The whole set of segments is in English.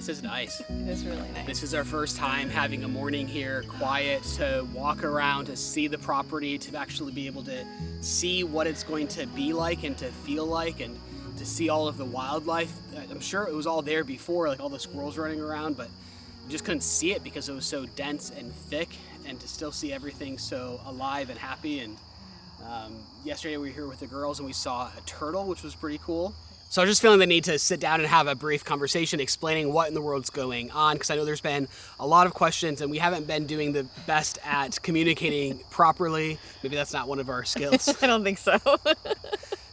This is nice. It is really nice. This is our first time having a morning here, quiet, to walk around, to see the property, to actually be able to see what it's going to be like and to feel like, and to see all of the wildlife. I'm sure it was all there before, like all the squirrels running around, but you just couldn't see it because it was so dense and thick, and to still see everything so alive and happy. And yesterday we were here with the girls and we saw a turtle, which was pretty cool. So I was just feeling the need to sit down and have a brief conversation explaining what in the world's going on, because I know there's been a lot of questions and we haven't been doing the best at communicating properly. Maybe that's not one of our skills. I don't think so.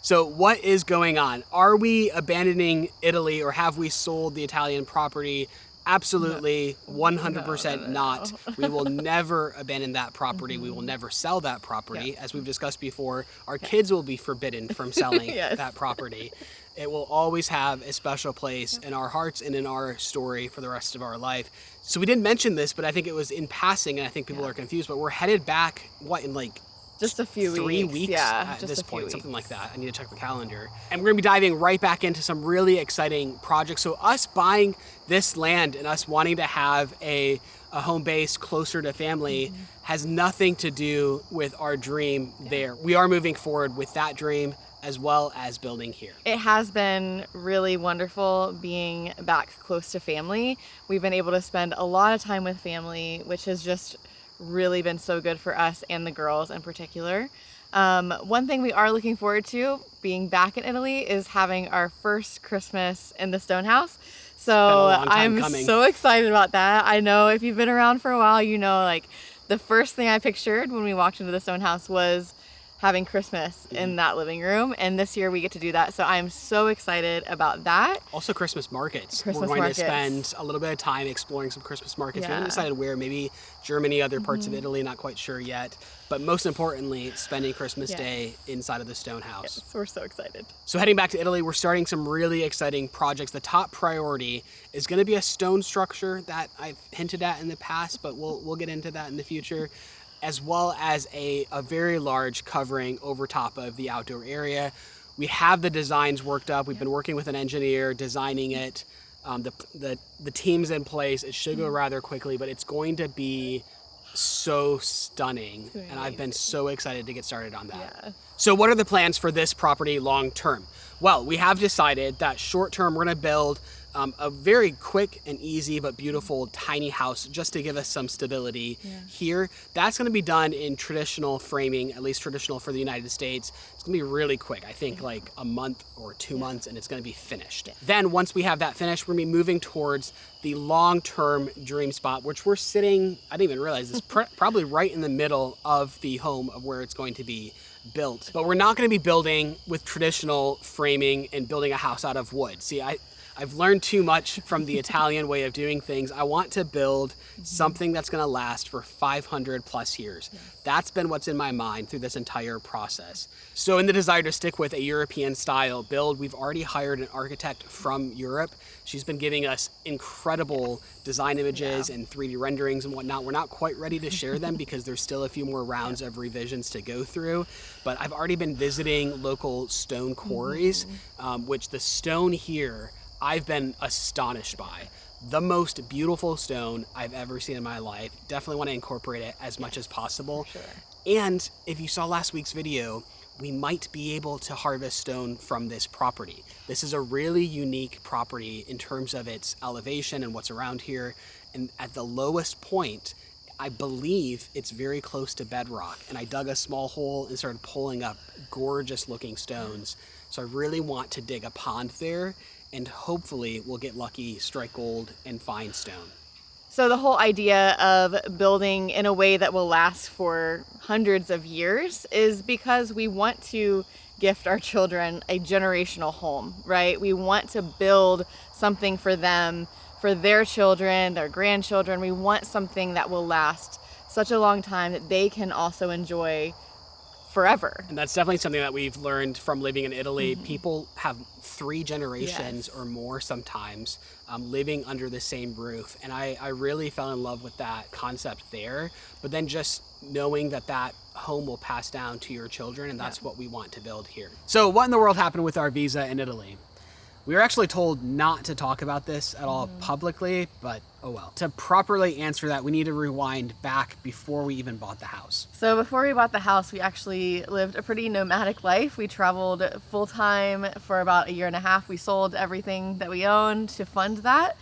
So what is going on? Are we abandoning Italy, or have we sold the Italian property? Absolutely, 100% not. We will never abandon that property. We will never sell that property. As we've discussed before, our kids will be forbidden from selling that property. It will always have a special place in our hearts and in our story for the rest of our life. So we didn't mention this, but I think it was in passing, and I think people are confused, but we're headed back, what, in like just a few 3 weeks yeah, at this point, something like that. I need to check the calendar. And we're gonna be diving right back into some really exciting projects. So us buying this land and us wanting to have a home base closer to family has nothing to do with our dream there. We are moving forward with that dream as well as building here. It has been really wonderful being back close to family. We've been able to spend a lot of time with family, which has just really been so good for us and the girls in particular. One thing we are looking forward to being back in Italy is having our first Christmas in the stone house. So I'm so excited about that. I know if you've been around for a while, you know, like the first thing I pictured when we walked into the stone house was having Christmas in that living room, and this year we get to do that, so I'm so excited about that. Also Christmas markets. We're going to spend a little bit of time exploring some Christmas markets. We haven't decided where, maybe Germany, other parts of Italy, not quite sure yet, but most importantly, spending Christmas Day inside of the stone house. Yes, we're so excited. So heading back to Italy, we're starting some really exciting projects. The top priority is going to be a stone structure that I've hinted at in the past, but we'll get into that in the future, as well as a very large covering over top of the outdoor area. We have the designs worked up. We've been working with an engineer designing it. The team's in place. It should go rather quickly, but it's going to be so stunning, and I've been so excited to get started on that. So what are the plans for this property long term? Well, we have decided that short term we're going to build a very quick and easy but beautiful tiny house just to give us some stability here. That's going to be done in traditional framing, at least traditional for the United States. It's going to be really quick. I think like a month or 2 months, and it's going to be finished. Then once we have that finished, we're going to be moving towards the long-term dream spot, which we're sitting, I didn't even realize this, probably right in the middle of the home of where it's going to be built. But we're not going to be building with traditional framing and building a house out of wood. See, I've learned too much from the Italian way of doing things. I want to build something that's going to last for 500 plus years. That's been what's in my mind through this entire process. So in the desire to stick with a European style build, we've already hired an architect from Europe. She's been giving us incredible design images and 3D renderings and whatnot. We're not quite ready to share them because there's still a few more rounds of revisions to go through, but I've already been visiting local stone quarries, which the stone here I've been astonished by. The most beautiful stone I've ever seen in my life. Definitely want to incorporate it as much as possible. And if you saw last week's video, we might be able to harvest stone from this property. This is a really unique property in terms of its elevation and what's around here. And at the lowest point, I believe it's very close to bedrock. And I dug a small hole and started pulling up gorgeous looking stones. So I really want to dig a pond there, and hopefully we'll get lucky, strike gold, and find stone. So the whole idea of building in a way that will last for hundreds of years is because we want to gift our children a generational home, right? We want to build something for them, for their children, their grandchildren. We want something that will last such a long time that they can also enjoy forever. And that's definitely something that we've learned from living in Italy. People have 3 generations or more sometimes living under the same roof. And I really fell in love with that concept there. But then just knowing that that home will pass down to your children, and that's what we want to build here. So what in the world happened with our visa in Italy? We were actually told not to talk about this at all publicly, but oh well. To properly answer that, we need to rewind back before we even bought the house. So before we bought the house, we actually lived a pretty nomadic life. We traveled full time for about 1.5 years. We sold everything that we owned to fund that.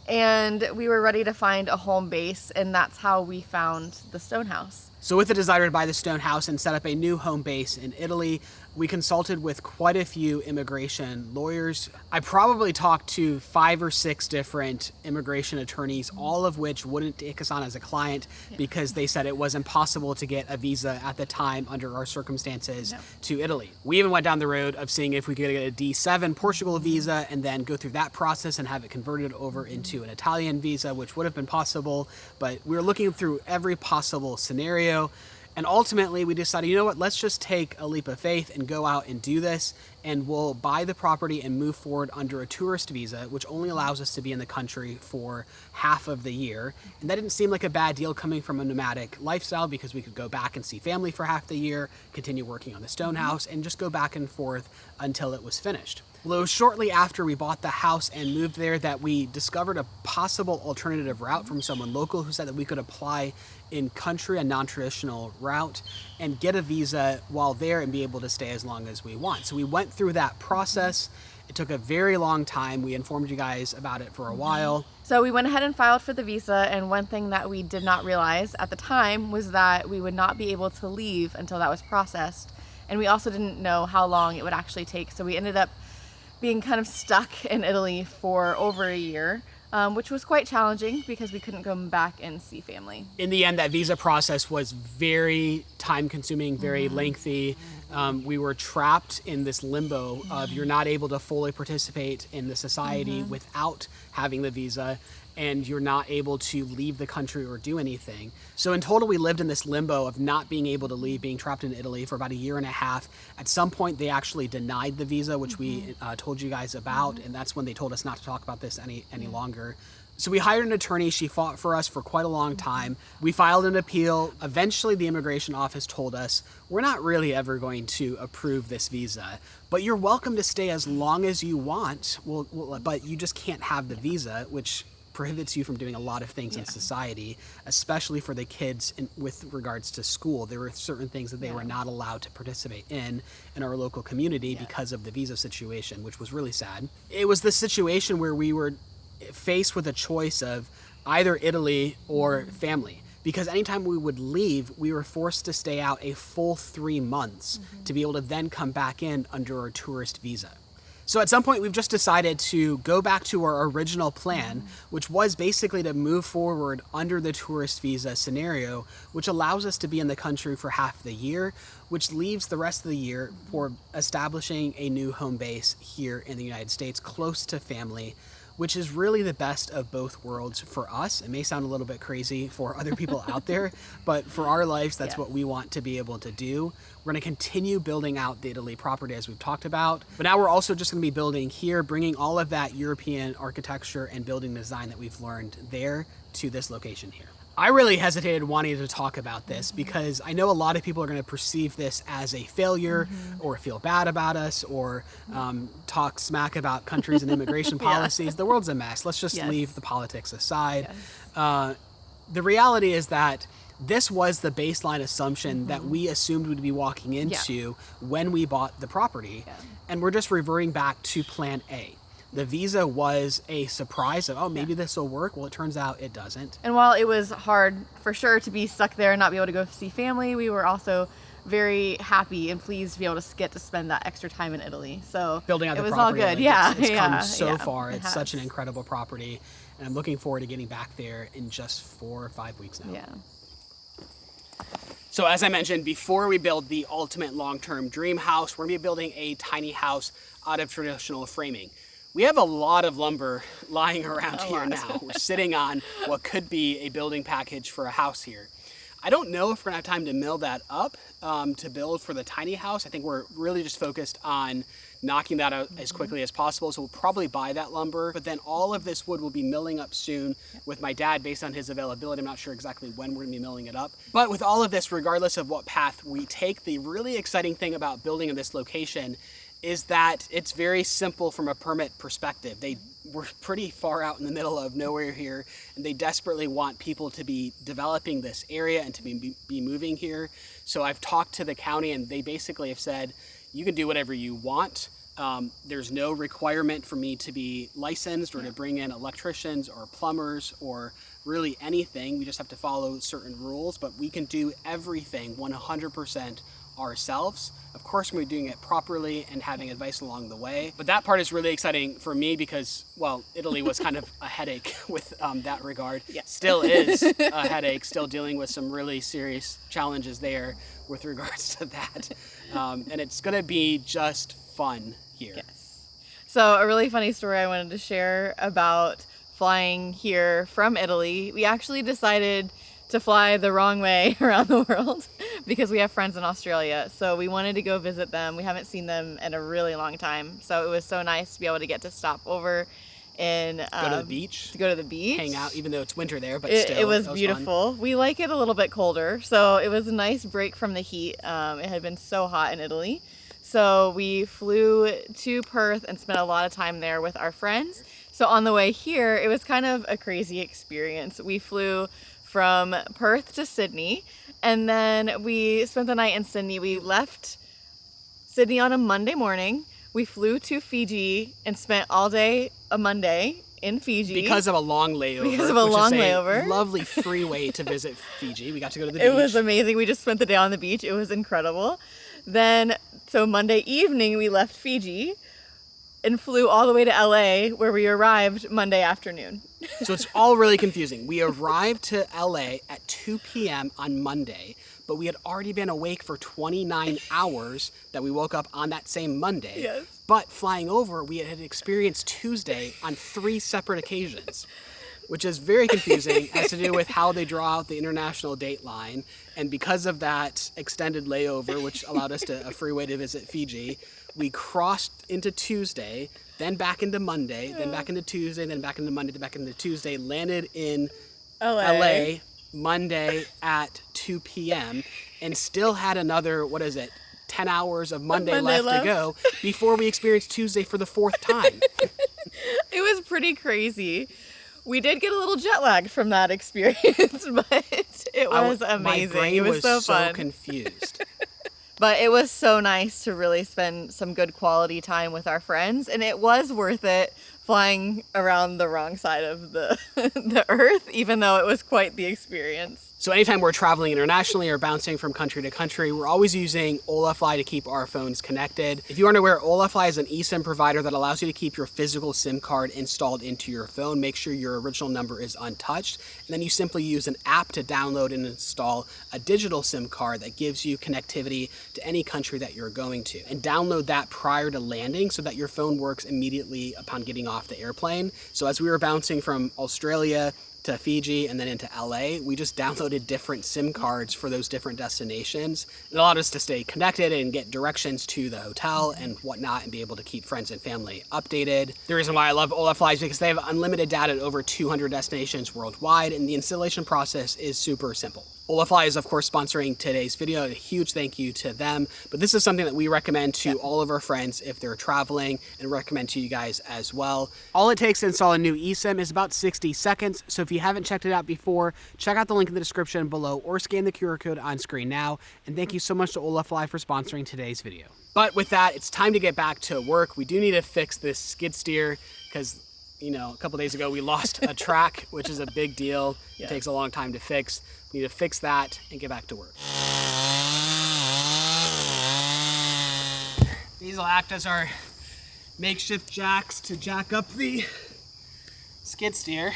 And we were ready to find a home base, and that's how we found the stone house. So with the desire to buy the stone house and set up a new home base in Italy, we consulted with quite a few immigration lawyers. I probably talked to 5 or 6 different immigration attorneys, all of which wouldn't take us on as a client because they said it was impossible to get a visa at the time under our circumstances to Italy. We even went down the road of seeing if we could get a D7 Portugal visa and then go through that process and have it converted over into an Italian visa, which would have been possible, but we were looking through every possible scenario. And ultimately, we decided, you know what, let's just take a leap of faith and go out and do this, and we'll buy the property and move forward under a tourist visa, which only allows us to be in the country for half of the year. And that didn't seem like a bad deal coming from a nomadic lifestyle because we could go back and see family for half the year, continue working on the stone house, and just go back and forth until it was finished. Well, it was shortly after we bought the house and moved there that we discovered a possible alternative route from someone local who said that we could apply in country, a non-traditional route, and get a visa while there and be able to stay as long as we want. So we went through that process. It took a very long time. We informed you guys about it for a while. So we went ahead and filed for the visa, and one thing that we did not realize at the time was that we would not be able to leave until that was processed. And we also didn't know how long it would actually take. So we ended up being kind of stuck in Italy for over 1 year, which was quite challenging because we couldn't go back and see family. In the end, that visa process was very time-consuming, very lengthy. We were trapped in this limbo of you're not able to fully participate in the society without having the visa, and you're not able to leave the country or do anything. So in total, we lived in this limbo of not being able to leave, being trapped in Italy for about 1.5 years. At some point, they actually denied the visa, which we told you guys about, and that's when they told us not to talk about this any longer. So we hired an attorney. She fought for us for quite a long time. We filed an appeal. Eventually, the immigration office told us, we're not really ever going to approve this visa, but you're welcome to stay as long as you want, but you just can't have the visa, which prohibits you from doing a lot of things in society, especially for the kids with regards to school. There were certain things that they were not allowed to participate in our local community because of the visa situation, which was really sad. It was the situation where we were faced with a choice of either Italy or family, because anytime we would leave, we were forced to stay out a full 3 months to be able to then come back in under our tourist visa. So at some point, we've just decided to go back to our original plan, which was basically to move forward under the tourist visa scenario, which allows us to be in the country for half the year, which leaves the rest of the year for establishing a new home base here in the United States, close to family, which is really the best of both worlds for us. It may sound a little bit crazy for other people out there, but for our lives, that's what we want to be able to do. We're going to continue building out the Italy property as we've talked about, but now we're also just going to be building here, bringing all of that European architecture and building design that we've learned there to this location here. I really hesitated wanting to talk about this because I know a lot of people are going to perceive this as a failure or feel bad about us or talk smack about countries and immigration policies. The world's a mess. Let's just leave the politics aside. The reality is that this was the baseline assumption that we assumed we'd be walking into when we bought the property. And we're just reverting back to plan A. The visa was a surprise of, oh, maybe this will work. Well, it turns out it doesn't. And while it was hard for sure to be stuck there and not be able to go see family, we were also very happy and pleased to be able to get to spend that extra time in Italy. So building out it the was property, all good. Like it's come so far. It It's has. such an incredible property. And I'm looking forward to getting back there in just 4 or 5 weeks now. Yeah. So as I mentioned, before we build the ultimate long-term dream house, we're gonna be building a tiny house out of traditional framing. We have a lot of lumber lying around here now. We're sitting on what could be a building package for a house here. I don't know if we're gonna have time to mill that up to build for the tiny house. I think we're really just focused on knocking that out as quickly as possible. So we'll probably buy that lumber, but then all of this wood will be milling up soon with my dad based on his availability. I'm not sure exactly when we're gonna be milling it up. But with all of this, regardless of what path we take, the really exciting thing about building in this location is that it's very simple from a permit perspective. They were pretty far out in the middle of nowhere here, and they desperately want people to be developing this area and to be moving here. So I've talked to the county, and they basically have said, you can do whatever you want. There's no requirement for me to be licensed or to bring in electricians or plumbers or really anything. We just have to follow certain rules, but we can do everything 100% ourselves. Of course, we're doing it properly and having advice along the way. But that part is really exciting for me because, well, Italy was kind of a headache with that regard. Yeah. Still is a headache, still dealing with some really serious challenges there with regards to that. And it's gonna be just fun here. Yes. So a really funny story I wanted to share about flying here from Italy. We actually decided to fly the wrong way around the world because we have friends in Australia. So we wanted to go visit them. We haven't seen them in a really long time. So it was so nice to be able to get to stop over and Go to the beach. To go to the beach. Hang out, even though it's winter there, but It still. was That beautiful. fun. We like it a little bit colder. So it was a nice break from the heat. It had been so hot in Italy. So we flew to Perth and spent a lot of time there with our friends. So on the way here, it was kind of a crazy experience. We flew from Perth to Sydney, and then we spent the night in Sydney. We left Sydney on a Monday morning. We flew to Fiji and spent all day a Monday in Fiji. Because of a long layover. Because of a which long is layover. Lovely free way to visit Fiji. We got to go to the beach. It was amazing. We just spent the day on the beach. It was incredible. Then, so Monday evening, we left Fiji and flew all the way to LA, where we arrived Monday afternoon. So it's all really confusing. We arrived to LA at 2 p.m. on Monday, but we had already been awake for 29 hours that we woke up on that same Monday. Yes. But flying over, we had experienced Tuesday on 3 separate occasions, which is very confusing. It has to do with how they draw out the international date line. And because of that extended layover, which allowed us a free way to visit Fiji, we crossed into Tuesday, then back into Monday, then back into Tuesday, then back into Monday, then back into Tuesday, landed in LA Monday at 2 p.m. and still had another, 10 hours of Monday left to go before we experienced Tuesday for the 4th time. It was pretty crazy. We did get a little jet lagged from that experience, but it was amazing. My brain it was so fun. Confused. But it was so nice to really spend some good quality time with our friends, and it was worth it flying around the wrong side of the the earth, even though it was quite the experience. So anytime we're traveling internationally or bouncing from country to country, we're always using Olafly to keep our phones connected. If you aren't aware, Olafly is an eSIM provider that allows you to keep your physical SIM card installed into your phone. Make sure your original number is untouched. And then you simply use an app to download and install a digital SIM card that gives you connectivity to any country that you're going to. And download that prior to landing so that your phone works immediately upon getting off the airplane. So as we were bouncing from Australia to Fiji and then into LA, we just downloaded different SIM cards for those different destinations. It allowed us to stay connected and get directions to the hotel and whatnot and be able to keep friends and family updated. The reason why I love Olafly is because they have unlimited data at over 200 destinations worldwide, and the installation process is super simple. Olafly is of course sponsoring today's video. A huge thank you to them, but this is something that we recommend to all of our friends if they're traveling, and recommend to you guys as well. All it takes to install a new eSIM is about 60 seconds, so if you haven't checked it out before, check out the link in the description below or scan the QR code on screen now, and thank you so much to Olafly for sponsoring today's video. But with that, it's time to get back to work. We do need to fix this skid steer because a couple days ago we lost a track, which is a big deal. It takes a long time to fix. We need to fix that and get back to work. These will act as our makeshift jacks to jack up the skid steer.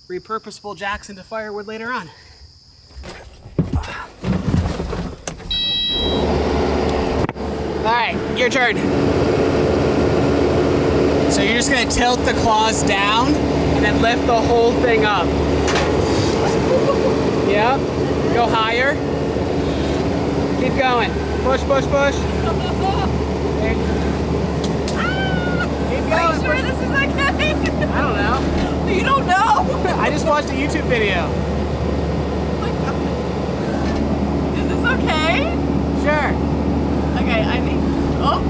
Repurposable jacks into firewood later on. All right, your turn. So you're just gonna tilt the claws down and then lift the whole thing up. Yep, go higher. Keep going. Push, push, push. Keep going. Are you sure this is okay? I don't know. You don't know? I just watched a YouTube video. Oh my God. Is this okay? Sure. right, I think. Oh,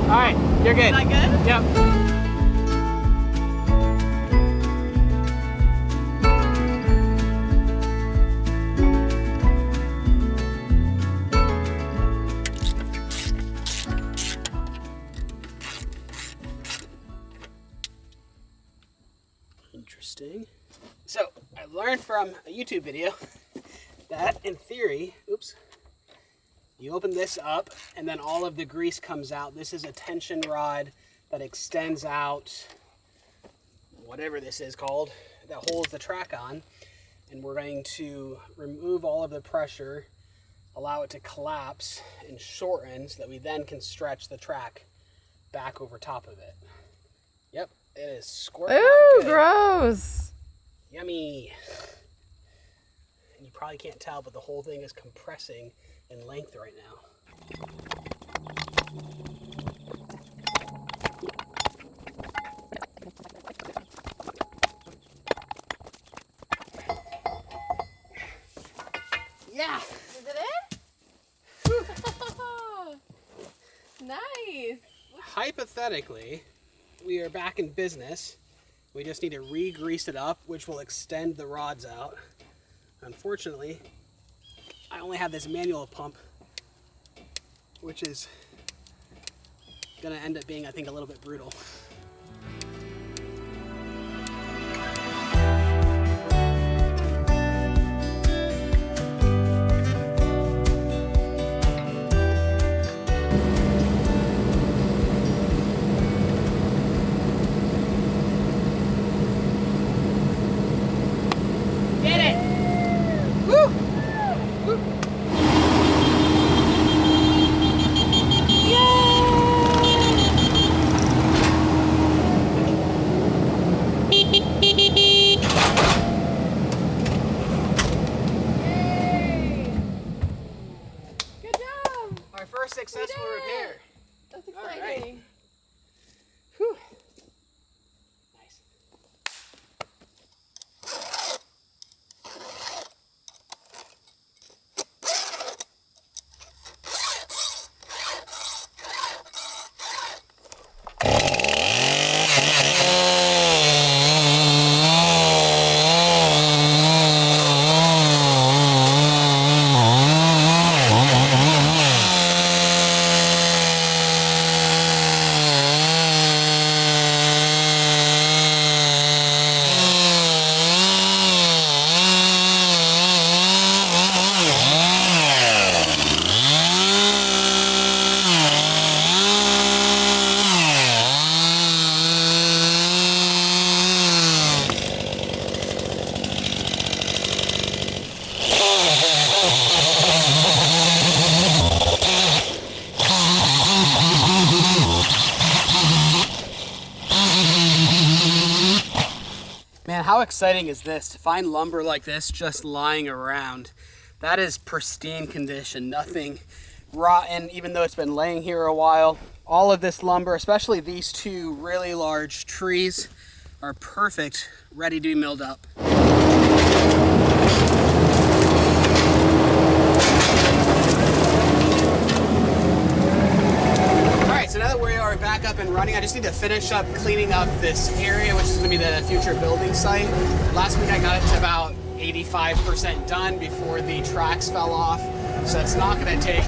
All right, you're good. is that good? Yep. Interesting. So I learned from a YouTube video that in theory, oops, you open this up and then all of the grease comes out. This is a tension rod that extends out, whatever this is called, that holds the track on. And we're going to remove all of the pressure, allow it to collapse and shorten so that we then can stretch the track back over top of it. Yep, it is squirting. Ooh, gross. Yummy. And you probably can't tell, but the whole thing is compressing in length right now. Yeah. Is it in? Nice. Hypothetically, we are back in business. We just need to re-grease it up, which will extend the rods out. Unfortunately, I only have this manual pump, which is gonna end up being, I think, a little bit brutal. Successful repair. That's exciting. All right. Whew. Nice. Man, how exciting is this to find lumber like this just lying around? That is pristine condition, nothing rotten, even though it's been laying here a while. All of this lumber, especially these two really large trees, are perfect, ready to be milled up. So now that we are back up and running, I just need to finish up cleaning up this area, which is going to be the future building site. Last week I got it to about 85% done before the tracks fell off. So it's not going to take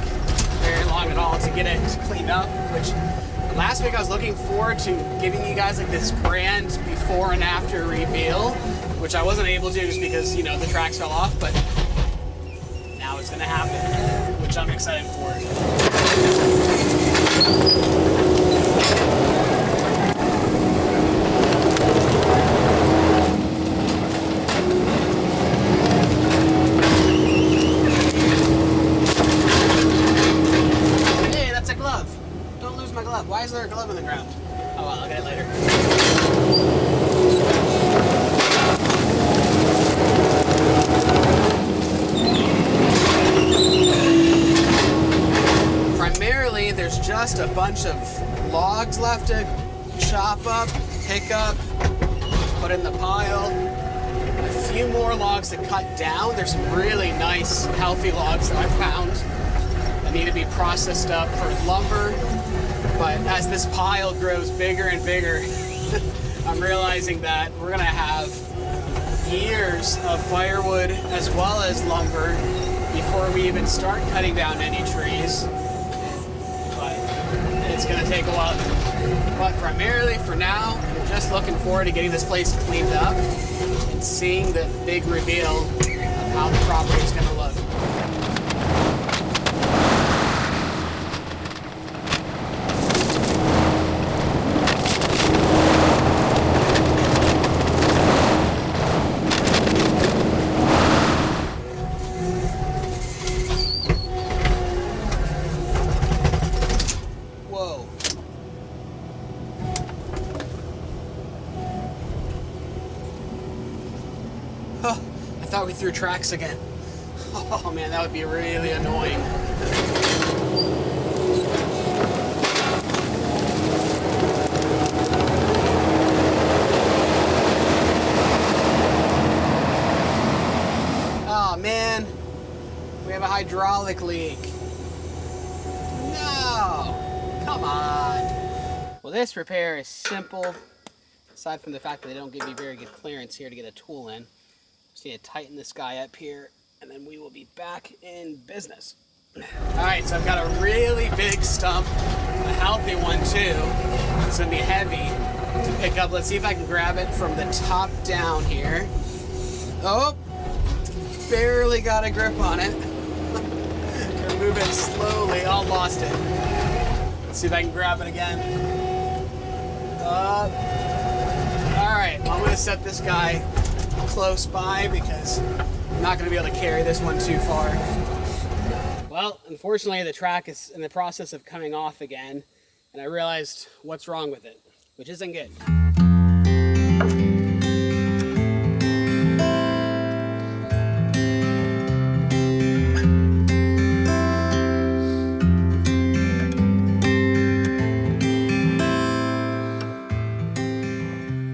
very long at all to get it cleaned up, which last week I was looking forward to giving you guys like this grand before and after reveal, which I wasn't able to just because, you know, the tracks fell off, but now it's going to happen, which I'm excited for. Hey, that's a glove. Don't lose my glove. Why is there a glove on the ground? Oh well, I'll get it later. Primarily, there's just a bunch of logs left to chop up, pick up, put in the pile. A few more logs to cut down. There's some really nice, healthy logs that I found. that need to be processed up for lumber. But as this pile grows bigger and bigger, I'm realizing that we're gonna have years of firewood as well as lumber before we even start cutting down any trees. But it's gonna take a while. But primarily for now, I'm just looking forward to getting this place cleaned up and seeing the big reveal of how the property is gonna look. I thought we threw tracks again. Oh man, that would be really annoying. Oh man, we have a hydraulic leak. No, come on. Well, this repair is simple, aside from the fact that they don't give you very good clearance here to get a tool in. Just need to tighten this guy up here, and then we will be back in business. All right, so I've got a really big stump, a healthy one too. It's gonna be heavy to pick up. Let's see if I can grab it from the top down here. Oh, barely got a grip on it. Gonna move it slowly. Oh, lost it. Let's see if I can grab it again. All right, well, I'm gonna set this guy close by because I'm not going to be able to carry this one too far. Well, unfortunately the track is in the process of coming off again, and I realized what's wrong with it, which isn't good.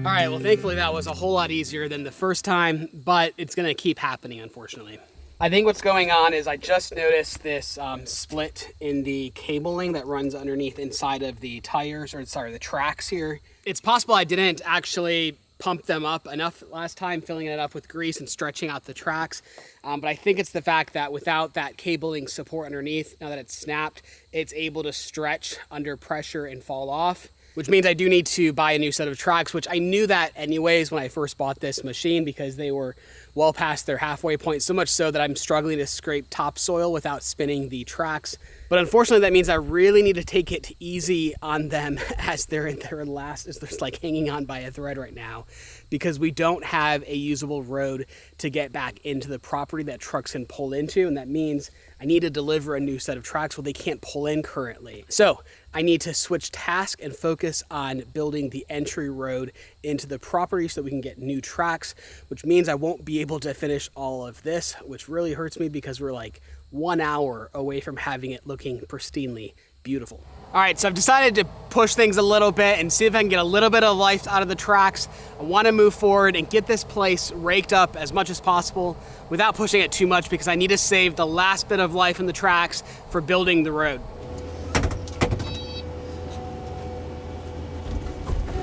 Alright, well thankfully that was a whole lot easier than the first time, but it's going to keep happening unfortunately. I think what's going on is I just noticed this split in the cabling that runs underneath inside of the tires, or sorry, the tracks here. It's possible I didn't actually pump them up enough last time, filling it up with grease and stretching out the tracks. But I think it's the fact that without that cabling support underneath, now that it's snapped, it's able to stretch under pressure and fall off, which means I do need to buy a new set of tracks, which I knew that anyways when I first bought this machine because they were well past their halfway point, so much so that I'm struggling to scrape topsoil without spinning the tracks. But unfortunately, that means I really need to take it easy on them as they're in their last, as they're like hanging on by a thread right now, because we don't have a usable road to get back into the property that trucks can pull into, and that means I need to deliver a new set of tracks where they can't pull in currently. So I need to switch task and focus on building the entry road into the property so that we can get new tracks, which means I won't be able to finish all of this, which really hurts me because we're like 1 hour away from having it looking pristinely beautiful. All right, so I've decided to push things a little bit and see if I can get a little bit of life out of the tracks. I want to move forward and get this place raked up as much as possible without pushing it too much because I need to save the last bit of life in the tracks for building the road.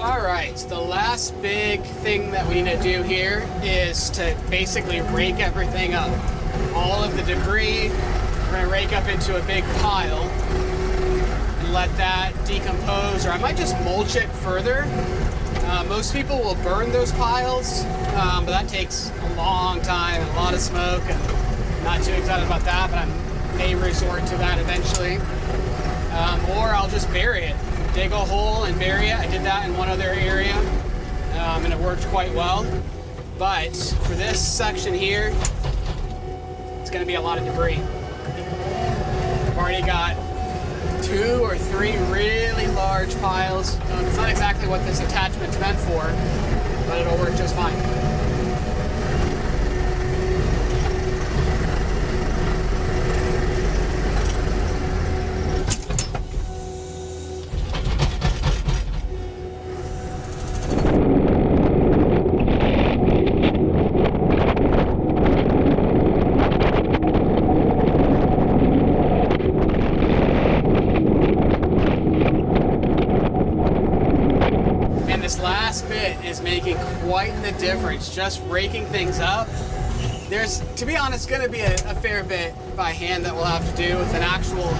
All right, so the last big thing that we need to do here is to basically rake everything up. All of the debris, we're gonna rake up into a big pile and let that decompose, or I might just mulch it further. Most people will burn those piles, but that takes a long time and a lot of smoke, and I'm not too excited about that, but I may resort to that eventually. Or I'll just bury it. Dig a hole and bury it. I did that in one other area, and it worked quite well. But for this section here, it's gonna be a lot of debris. I've already got 2 or 3 really large piles. It's not exactly what this attachment's meant for, but it'll work just fine. difference just raking things up. There's, to be honest, going to be a fair bit by hand that we'll have to do with an actual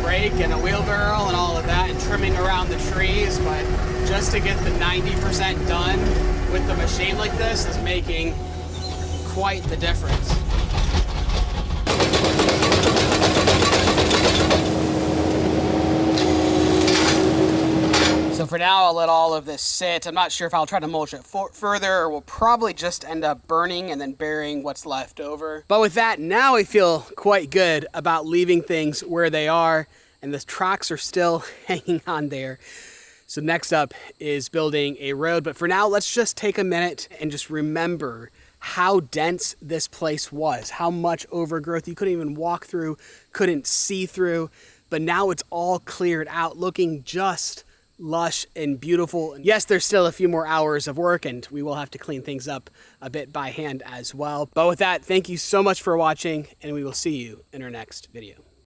rake and a wheelbarrow and all of that and trimming around the trees, but just to get the 90% done with the machine like this is making quite the difference. So for now, I'll let all of this sit. I'm not sure if I'll try to mulch it further, or we'll probably just end up burning and then burying what's left over. But with that, now I feel quite good about leaving things where they are, and the tracks are still hanging on there. So next up is building a road. But for now, let's just take a minute and just remember how dense this place was, how much overgrowth you couldn't even walk through, couldn't see through. But now it's all cleared out, looking just lush and beautiful. And yes, there's still a few more hours of work, and we will have to clean things up a bit by hand as well. But with that, thank you so much for watching, and we will see you in our next video.